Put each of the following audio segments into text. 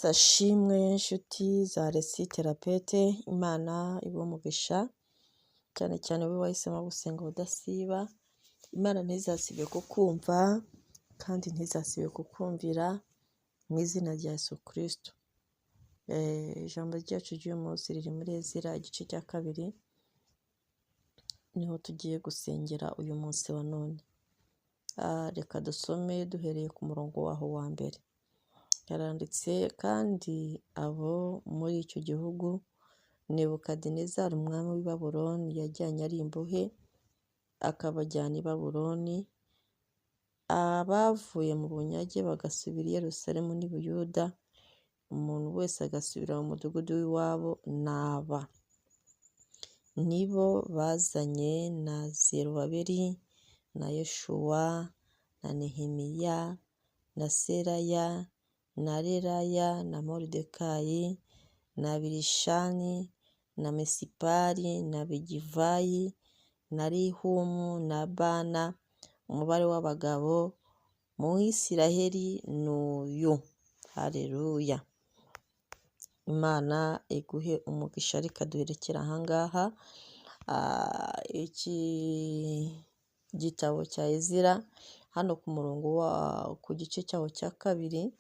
Sashimwe inshuti za Resi Therapete, Imana ibumugisha cyane cyane wowe wahisemo gusenga udasiba. Imana ntizasibe kukumva kandi ntizasibe kukumvira mu izina rya Yesu Kristo. Ijambo ryacu ry'uyu munsi riri muri Ezira igice cya 2, niho tugiye gusengera uyu munsi wa none. Reka dusome duhereye ku murongo waho wa mbere. Yaranditse, kandi abo muri icyo gihugu Nebukadinezari umwami w'i Babuloni yajyanye ari imbohe, akabajyana i Babuloni. Abavuye mu bunyage bagasubira i Yerusalemu n'i Buyuda, umuntu wese agasubira mu mudugudu w'iwabo. N'aba nibo bazanye na Zerubabeli na Yeshuwa na Nehemiya na Seraya na Reraya na Moridekayi na Bilishani na Mesipari na Bigivayi na Rihumu na Bana. Umubare w'abagabo mu Isiraheli n'uyu. Haleluya. Imana iguhe umugisha. Reka duherekera ahangaha. Iki gitabo cya Ezira hano ku murongo ku gice cyaho cya 2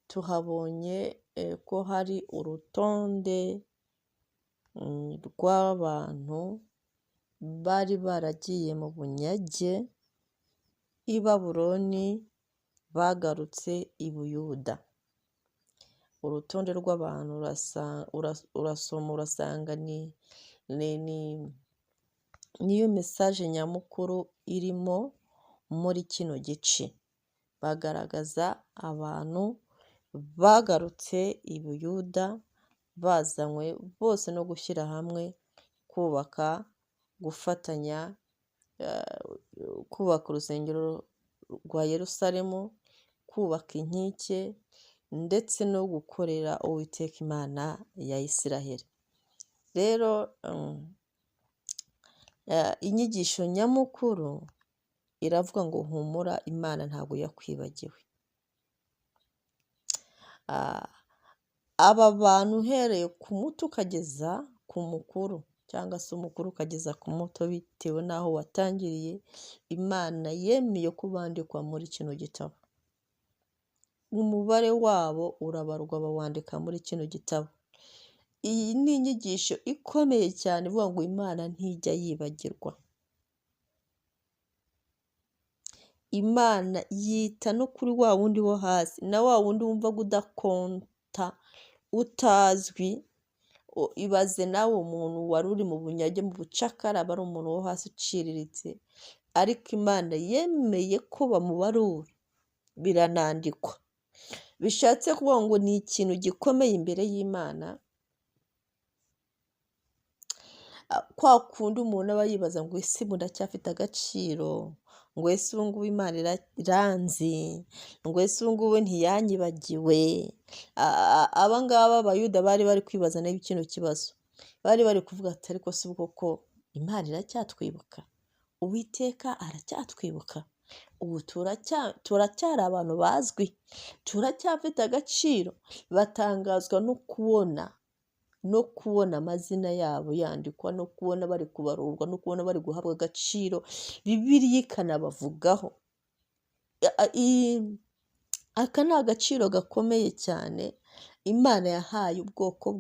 tuhabonye ko hari urutonde rw'abantu bari baragiye mu bunyage i Babuloni bagarutse i Buyuda. Urutonde rw'abantu urasoma urasanga niyo message nyamukuru irimo muri kino gice. Bagaragaza abantu bagarutse i Buyuda bazanywe bose no gushyira hamwe kubaka, gufatanya kubaka urusengero rwa Yerusalemu, kubaka inkike ndetse no gukorera Uwiteka Imana ya Isiraheli. Rero inyigisho nyamukuru iravuga ngo humura, Imana ntabwo yakwibagiwe. Aba bantu uhereye ku muto ukageza ku mukuru, cyangwa se umukuru ukageza ku muto bitewe n'aho watangiriye, Imana yemeye ko bandikwa muri kino gitabo. Umubare wabo urabarwa bawandika muri kino gitabo. Iyi ni inyigisho ikomeye cyane ivuga ngo Imana ntijya yibagirwa. Imana yita no kuri wa wundi wo hasi, na wa wundi wumva udakonta utazwi. Ibaze nawe umuntu wari uri mu bunyage mu bucakara, aba ari umuntu wo hasi uciriritse, ariko Imana yemeye ko bamubarura, biranandikwa. Bishatse kuvuga ngo ni ikintu gikomeye imbere y'Imana. Kwa kundi umuntu aba yibaza ngo ese ndacyafite agaciro, ngo ese ubu ngubu Imana iranzi, ngo ese ubu ngubu ntiyanyibagiwe. Aba ngaba Abayuda bari bari kwibaza nabi kino kibazo. Bari bari kuvuga ati ariko si ubwo ko Imana iracyatwibuka, Uwiteka aracyatwibuka, ubu turacyari abantu bazwi, turacyafite agaciro. Batangazwa no kubona amazina yabo yandikwa, no kubona bari kubarurwa, no kubona bari guhabwa agaciro. Bibiliya ikanabavugaho. Aka ni agaciro gakomeye cyane Imana yahaye ubwoko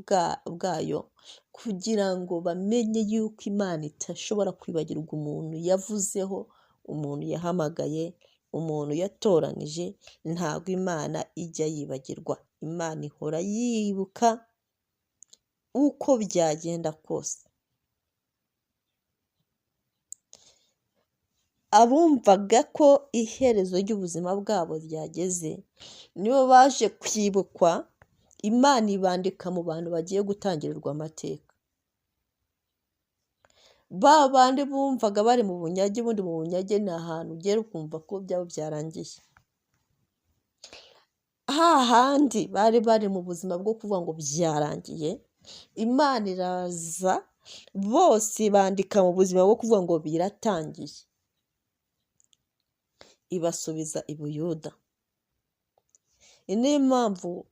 bwayo, kugira ngo bamenye yuko Imana itashobora kwibagirwa umuntu yavuzeho, umuntu yahamagaye, umuntu yatoranije. Ntabwo Imana ijya yibagirwa. Imana ihora yibuka uko byagenda kose. Abumvaga ko iherezo ry'ubuzima bwabo ryageze nibo baje kwibukwa. Imana ibandika mu bantu bagiye gutangirirwa amateka. Ba bandi bumvaga bari mu bunyage, ubundi mu bunyage ni ahantu ugera ukumva ko byabo byarangiye. Hahandi bari bari mu buzima bwo kuvuga ngo byarangiye, Imana iraza bose bandika mu buzima bwo kuvuga ngo biratangiye, ibasubiza i Buyuda. niyo mpamvu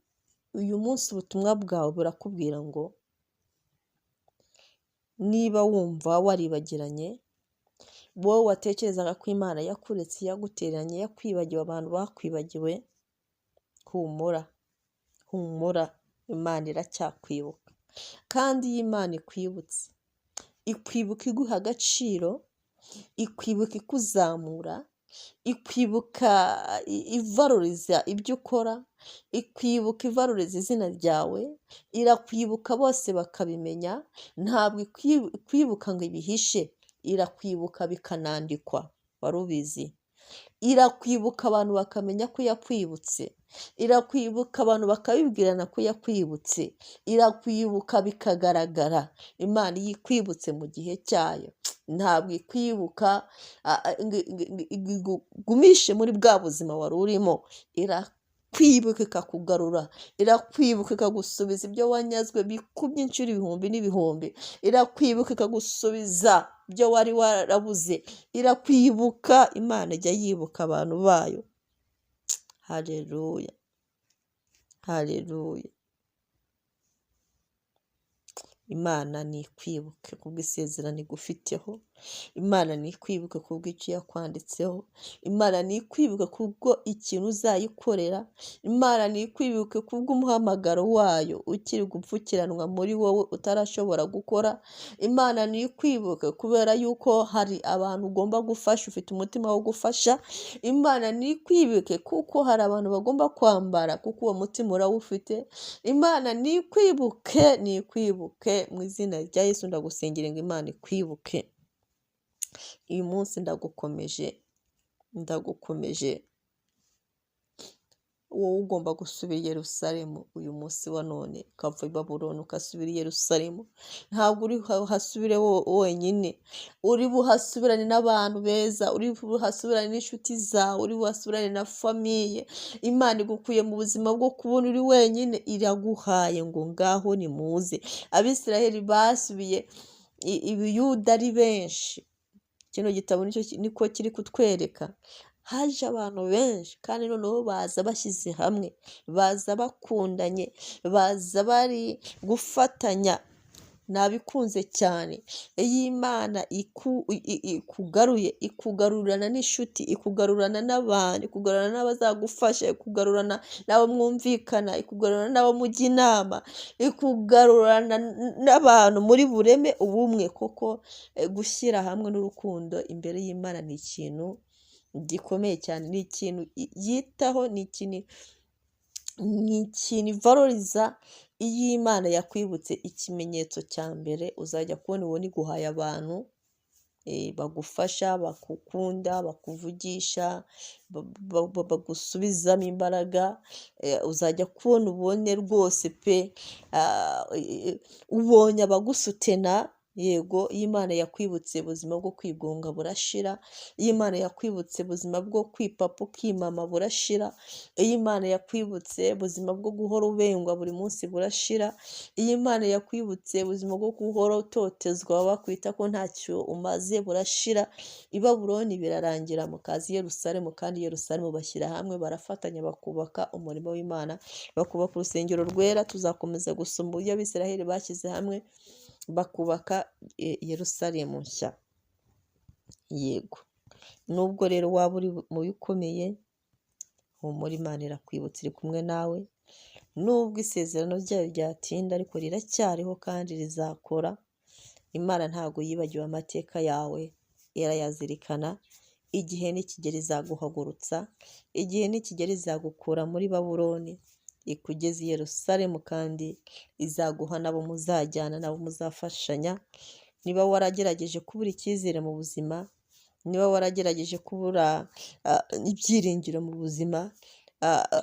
uyu munsi ubutumwa bwawe burakubwira ngo niba wumva waribagiranye, wowe watekerezaga ko Imana yakuretse, yagutereranye, yakwibagiwe, abantu bakwibagiwe, humura, humura, Imana iracyakwibuka. Kandi iyo Imana ikwibutse, ikwibuka iguha agaciro, ikwibuka ikuzamura, ikwibuka ivaruriza ibyo ukora, ikwibuka ivaruriza izina ryawe, irakwibuka bose bakabimenya, ntabwo ikwibuka ngo ibihishe, irakwibuka bikanandikwa, wari ubizi? Irakwibuka abantu bakamenya ko yakwibutse, irakwibuka abantu bakabibwirana ko yakwibutse, irakwibuka bikagaragara. Imana iyo ikwibutse mu gihe cyayo ntabwo ikwibuka igumishe muri bwa buzima wari urimo, irakwibuka ikakugarura, irakwibuka ikagusubiza ibyo wanyazwe bikubye inshuro ibihumbi n'ibihumbi, irakwibuka ikagusubiza ibyo wari warabuze, irakwibuka. Imana ijya yibuka abantu bayo. Haleluya, haleluya. Imana nikwibuke kubw'isezerano igufiteho, Imana nikwibuke kubw'icyo yakwanditseho, Imana nikwibuke kubwo ikintu uzayikorera, Imana nikwibuke kubw'umuhamagaro wayo ukiri gupfukiranwa muri wowe utarashobora gukora, Imana nikwibuke kubera yuko hari abantu ugomba gufasha, ufite umutima wo gufasha, Imana nikwibuke kuko hari abantu bagomba kwambara kuko uwo mutima urawufite, Imana nikwibuke, nikwibuke. Mu izina rya Yesu ndagusengera ngo Imana ikwibuke. Uyu munsi ndagukomeje, wowe ugomba gusubira i Yerusalemu uyu munsi wa none, ukava i Babuloni ugasubira i Yerusalemu. Ntabwo uri buhasubire wenyine, uri buhasubirane n'abantu beza, uri buhasubirane n'inshuti zawe, uri buhasubirane na famiye. Imana igukuye mu buzima bwo kubona uri wenyine, iraguhaye ngo ngaho nimuze. Abisiraheli basubiye i Buyuda ari benshi. Kino gitabo niko kiri kutwereka. Haje abantu benshi kandi noneho baza bashyize hamwe, baza bakundanye, baza bari gufatanya. Nabikunze cyane. Iyo Imana ikugaruye, ikugarurana n'inshuti, ikugarurana n'abantu, ikugarurana n'abazagufasha, ikugarurana n'abo mwumvikana, ikugarurana n'abo mujya inama, ikugarurana n'abantu muri bureme ubumwe. Kuko gushyira hamwe n'urukundo imbere y'Imana ni ikintu gikomeye cyane, ni ikintu yitaho, ni ikintu ivaloriza. Iyo Imana yakwibutse, ikimenyetso cya mbere uzajya kubona ubona iguhaye abantu bagufasha, bakukunda, bakuvugisha, bagusubizamo imbaraga. Uzajya kubona ubone rwose pe, ubonye abagusutena. Yego, iyo Imana yakwibutse, ubuzima bwo kwigunga burashira. Iyo Imana yakwibutse, ubuzima bwo kwipapa ukimama burashira. Iyo Imana yakwibutse, ubuzima bwo guhora ubengwa buri munsi burashira. Iyo Imana yakwibutse, ubuzima bwo guhora utotezwa bakwita ko ntacyo umaze burashira. I Babuloni birarangira, mukaza i Yerusalemu, kandi i Yerusalemu bashyira hamwe, barafatanya, bakubaka umurimo w'Imana, bakubaka urusengero rwera. Tuzakomeza gusoma uburyo Abisiraheli bashyize hamwe bakubaka Yerusalemu nshya. Yego, nubwo rero waba uri mu bikomeye, humura, Imana irakwibutsa, iri kumwe nawe. Nubwo isezerano ryayo ryatinda, ariko riracyariho kandi rizakora. Imana ntabwo yibagiwe amateka yawe, irayazirikana. Igihe nikigera izaguhagurutsa, igihe nikigera izagukura muri Babuloni, ikugeze i Yerusalemu, kandi izaguha n'abo muzajyana, n'abo muzafashanya. Niba waragerageje kubura icyizere mu buzima, niba waragerageje kubura ibyiringiro mu buzima,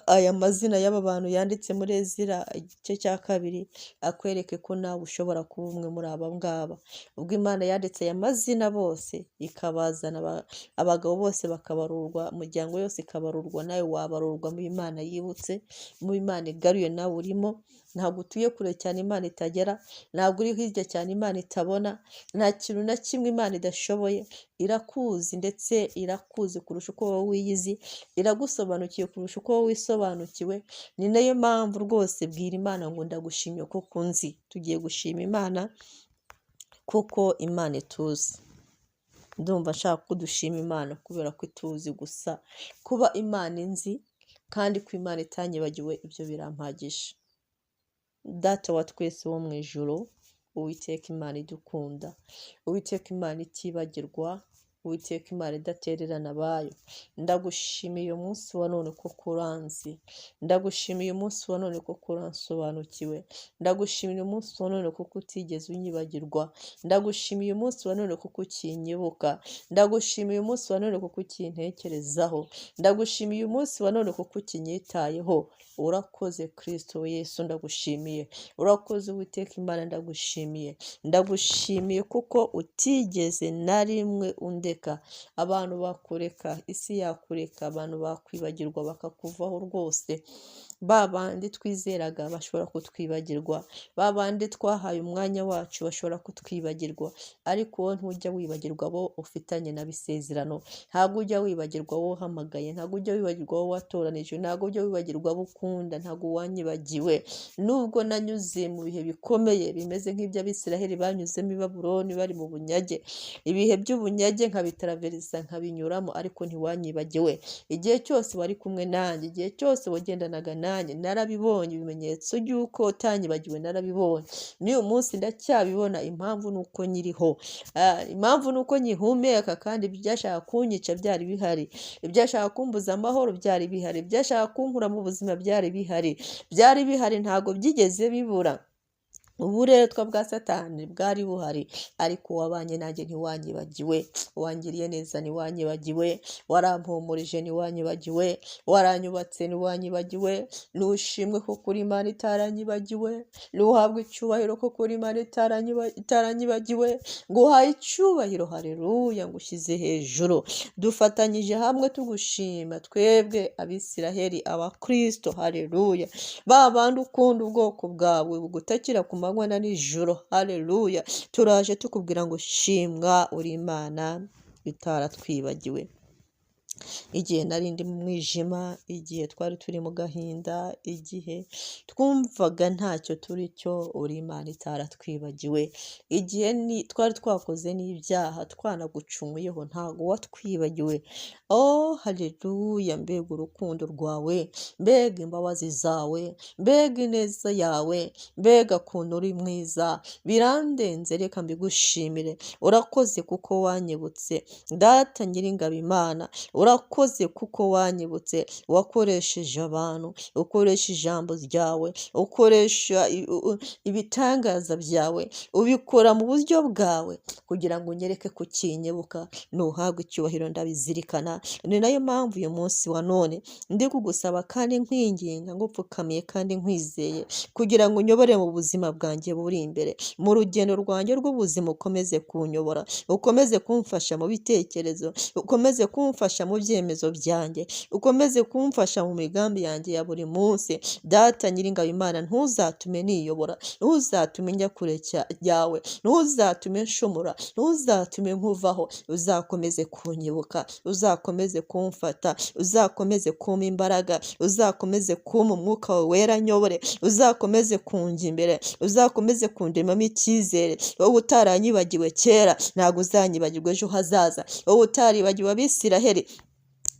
aya mazina y'aba bantu yanditse muri Ezira igice cya 2 akwereke ko nawe ushobora kuba umwe muri aba ngaba. Ubwo Imana yanditse aya mazina bose, ikabazana abagabo bose bakabarurwa, umuryango yose ikabarurwa, nawe wabarurwa mu Imana yibutse, mu Imana igaruye nawe urimo. ntabwo utuye kure cyane Imana itagera, ntabwo uri hirya cyane Imana itabona, nta kintu na kimwe Imana idashoboye, irakuzi ndetse irakuzi kurusha uko wowe wiyizi, iragusobanukiye kurusha uko wowe wisobanukiwe. Ni nayo mpamvu rwose bwira Imana ngo ndagushimye kuko nzi. Tugiye gushima Imana kuko Imana ituzi. Ndumva nshaka ko dushima Imana kubera ko ituzi gusa. Kuba Imana inzi kandi ko Imana itanyibagiwe, ibyo birampagije. Data wa twese wo mu ijuru, Uwiteka Imana idukunda, Uwiteka Imana itibagirwa, Uwiteka Imana idatererana abayo, ndagushimiye uyu munsi wa none kuko uranzi, ndagushimiye uyu munsi wa none kuko uransobanukiwe, ndagushimiye uyu munsi wa none kuko utigeze unyibagirwa, ndagushimiye uyu munsi wa none kuko ukinyibuka, ndagushimiye uyu munsi wa none kuko ukintekerezaho, ndagushimiye uyu munsi wa none kuko ukinyitayeho. Urakoze Kristo Yesu, ndagushimiye. Urakoze Uwiteka Imana, ndagushimiye. Ndagushimiye kuko utigeze na rimwe undeka. Abantu bakureka, isi yakureka, abantu bakwibagirwa bakakuvaho rwose. Ba bandi twizeraga bashobora kutwibagirwa, ba bandi twahaye umwanya wacu bashobora kutwibagirwa, ariko wowe ntujya wibagirwa abo ufitanye n'abisezerano. Ntabwo ujya wibagirwa wowe uhamagaye, ntabwo ujya wibagirwa wowe watoranije, ntabwo ujya wibagirwa abo ukunda, ntabwo wanyibagiwe. Nubwo nanyuze mu bihe bikomeye bimeze nk'iby'Abisiraheli banyuzemo i Babuloni bari mu bunyage, ibihe by'ubunyage nkabitaraverisa nkabinyuramo, ariko ntiwanyibagiwe. Igihe cyose wari kumwe nanjye, igihe cyose wagendanaga nanjye, narabibonye ibimenyetso by'uko utanyibagiwe, narabibonye. N'uyu munsi ndacyabibona. Impamvu ni uko nyiriho, impamvu ni uko nyihumeka, kandi ibyashaka kunyica byari bihari, ibyashaka kumbuza amahoro byari bihari, ibyashaka kunkura mu buzima byari bihari, ntabwo byigeze bibura. Uburetwa bwa Satani bwari buhari, ariko wabanye nanjye ntiwanyibagiwe, wangiriye neza ntiwanyibagiwe, warampumurije ntiwanyibagiwe, waranyubatse ntiwanyibagiwe. Nushimwe ko kuri Imana itaranyibagiwe, nuhabwe icyubahiro ko kuri Imana itaranyibagiwe. Nguhaye icyubahiro, haleluya, ngushyize hejuru. Dufatanyije hamwe tugushima, twebwe Abisiraheli, Abakristo, haleluya, ba bandi ukunda ubwoko bwawe bugutakira ku manywa na nijoro, haleluya. Turaje tukubwira ngo shimwa, uri Imana itaratwibagiwe. Igihe nari ndi mu mwijima, igihe twari turi mu gahinda, igihe twumvaga ntacyo turi cyo, uri Imana itaratwibagiwe. Igihe twari twakoze n'ibyaha twanagucumuyeho, ntabwo watwibagiwe. Oh haleluya, mbega urukundo rwawe, mbega imbabazi zawe, mbega ineza yawe, mbega kuntu uri mwiza, birandenze. Reka mbigushimire. Urakoze kuko wanyibutse, Data Nyiringabo Imana. Urakoze kuko wanyibutse, wakoresheje abantu, ukoresha ijambo ryawe, ukoresha ibitangaza byawe, ubikora mu buryo bwawe kugira ngo unyereke ko ukinyibuka. Nuhabwe icyubahiro, ndabizirikana. Ni nayo mpamvu uyu munsi wa none ndi kugusaba kandi nkwinginga, ngupfukamiye kandi nkwizeye, kugira ngo unyobore mu buzima bwanjye buri imbere, mu rugendo rwanjye rw'ubuzima. Ukomeze kunyobora, ukomeze kumfasha mu bitekerezo, ukomeze kumfasha mu byemezo byanjye, ukomeze kumfasha mu migambi yanjye ya buri munsi. Data Nyiringabo Imana, ntuzatume niyobora, ntuzatume njya kure yawe, ntuzatume nshumura, ntuzatume nkuvaho. Uzakomeze kunyibuka, uzakomeze kumfata, uzakomeze kumpa imbaraga, uzakomeze kumpa umwuka wawe wera nyobore, uzakomeze kunjya imbere, uzakomeze kundemamo icyizere. Wowe utaranyibagiwe kera, ntabwo uzanyibagirwa ejo hazaza. Wowe utaribagiwe Abisiraheli,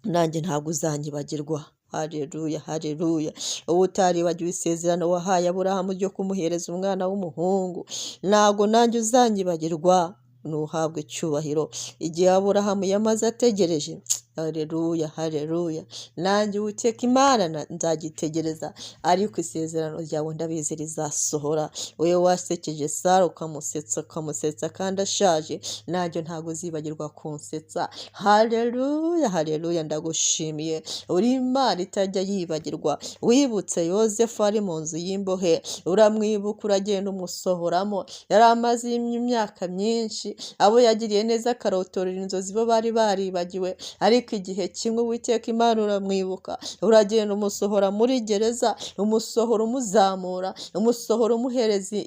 nanjye ntabwo uzanyibagirwa. Haleluya, haleluya. Wowe utaribagiwe isezerano wahaye Aburahamu ryo kumuhereza umwana w'umuhungu, ntabwo nanjye uzanyibagirwa. Nuhabwe icyubahiro. Igihe Aburahamu yamaze ategereje, haleluya, haleluya, nanjye Uwiteka Imana nzagitegereza, ariko isezerano ryawe ndabizi rizasohora. Wowe wasekeje Sara ukamusetsa kandi ashaje, nanjye ntabwo uzibagirwa kunsetsa. Haleluya, haleluya, ndagushimiye. Uri Imana itajya yibagirwa. Wibutse Yozefu ari mu nzu y'imbohe, uramwibuka, uragenda umusohoramo. Yari amaze imyaka myinshi benshi abo yagiriye neza akarotorera inzozi bo bari baribagiwe, ariko igihe kimwe Uwiteka Imana uramwibuka, uragenda umusohora muri gereza, umusohora umuzamura, umusohora umuhereza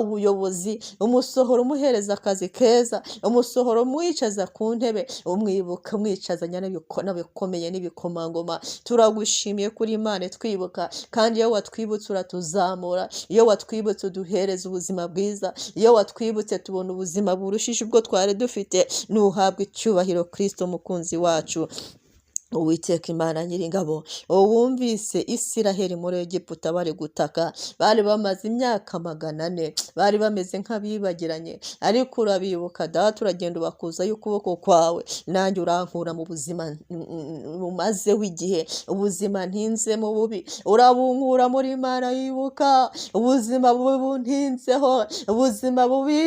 ubuyobozi, umusohora umuhereza akazi keza, umusohora umwicaza ku ntebe, umwibuka umwicazanya n'abikomeye n'ibikomangoma. Turagushimiye kuri Imana twibuka, kandi iyo watwibutse uratuzamura, iyo watwibutse uduhereza ubuzima bwiza, iyo watwibutse tubona ubuzima burushije ubwo twari dufite. Nuhabwe icyubahiro Kristo mukunzi wacu. Uwiteka Imana Nyiringabo, wumvise Isiraheli muri Egiputa bari gutaka, bari bamaze imyaka 400, bari bameze nk'abibagiranye, ariko urabibuka data, uragenda ubakuza y'ukuboko kwawe, nanjye urankura mu buzima bumazeho igihe, ubuzima ntinzemo bubi, urabunkura muri Imana yibuka, ubuzima bubi buntinzeho, ubuzima bubi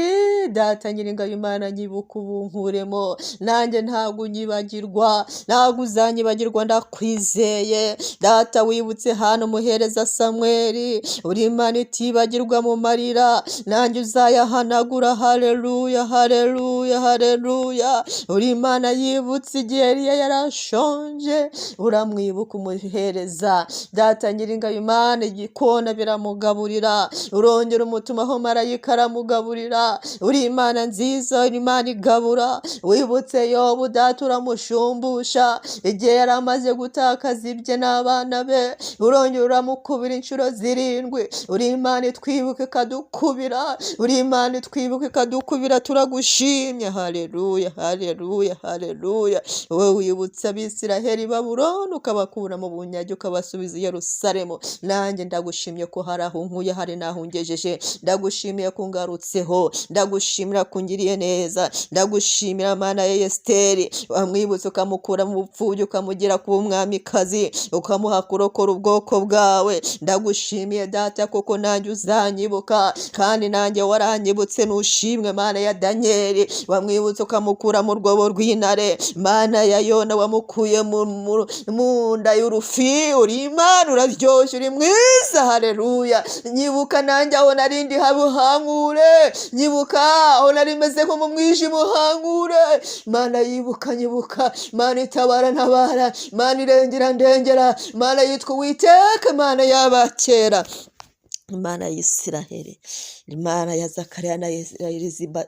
data Nyiringabo Imana nyibuka ubunkuremo, nanjye ntabwo unyibagirwa, ntabwo nyibagirwa, ndakwizeye data. Wibutse hano umuhereza Samweli, uri Imana itibagirwa mu marira, nanjye uzayahanagura. Haleluya, haleluya, haleluya. Uri Imana yibutse igihe Eliya yarashonje, uramwibuka umuhereza data Nyiringabo Imana, igikona biramugaburira, urongera umutumaho marayika aramugaburira. Uri Imana nziza, uri Imana igabura. Wibutse Yobu data, uramushumbusha igihe yari amaze gutakaza ibye n'abana be, urongera uramukubira inshuro 7. Uri Imana twibuke kadukubira, uri Imana twibuke kadukubira. Turagushimye. Haleluya, haleluya, haleluya. Wowe wibutse Abisiraheli Babuloni, ukabakura mu bunyage, ukabasubiza i Yerusalemu. Nanjye ndagushimye ko hari aho nkuye, hari n'aho ungejeje. Ndagushimiye ko ngarutseho, ndagushimira ko ungiriye neza, ndagushimira Mana ya Esiteri, wamwibutse ukamukura mu bupfubyi, ukamugira kuba umwamikazi, ukamuha kurokora ubwoko bwawe. Ndagushimiye data, koko nanjye uzanyibuka, kandi nanjye waranyibutse. Nushimwe Mana ya Danieli, wamwibutse ukamukura mu rwobo rw'intare. Mana ya Yona, wamukuye mu nda y'urufi. Uri Imana uraryoshye, uri mwiza. Haleluya. Nyibuka nanjye aho narindi habuhankure, nyibuka aho nari meze nko mu mwijima uhankure. Mana yibuka, nyibuka. Mana itabara ntabara, Mana irengera ndengera. Mana yitwa Uwiteka, Mana y'abakera, Imana y'Isiraheli, Imana ya Zakariya na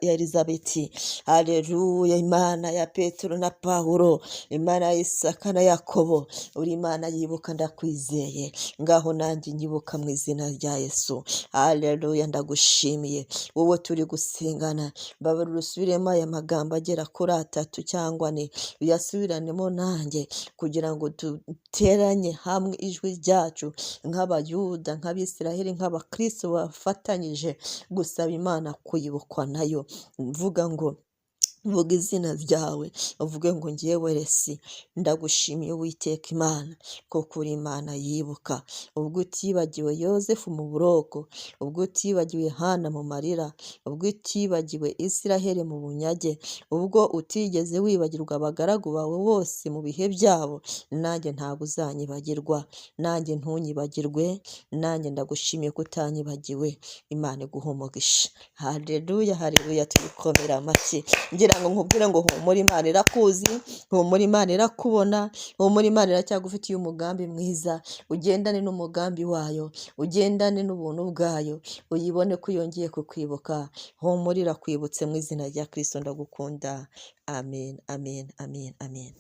ya Elizabeti. Haleluya. Imana ya Petero na Paulo, Imana ya Isaka na Yakobo. Uri Imana yibuka, ndakwizeye. Ngaho nanjye nyibuka mu izina rya Yesu. Haleluya. Ndagushimiye wowe turi gusengana. Babara urusubiremo aya magambo agera kuri 3 cyangwa 4, uyasubiranemo nanjye, kugira ngo duteranye hamwe ijwi ryacu nk'Abayuda, nk'Abisiraheli, nk'Abakristo bafatanyije gusaba Imana kuyibukwa nayo. Mvuga ngo vuga izina ryawe, uvuge ngo ngiyewe Resi, ndagushimiye Uwiteka Imana, kuko uri Imana yibuka. Ubwo utibagiwe Yosefu mu buroko, ubwo utibagiwe Hana mu marira, ubwo utibagiwe Isiraheli mu bunyage, ubwo utigeze wibagirwa abagaragu bawe bose mu bihe byabo, nanjye ntabwo uzanyibagirwa. Nanjye ntunyibagirwe, nanjye ndagushimiye ko utanyibagiwe. Imana iguhe umugisha. Haleluya, haleluya. Tubikomera amashyi. Ngira ngo nkubwire ngo humura, Imana irakuzi, humura, Imana irakubona, humura, Imana iracyagufitiye umugambi mwiza. Ugendane n'umugambi wayo, ugendane n'ubuntu bwayo, uyibone ko yongeye kukwibuka. Humura, irakwibutse mu izina rya Kristo. Ndagukunda. Amen, amen, amen, amen.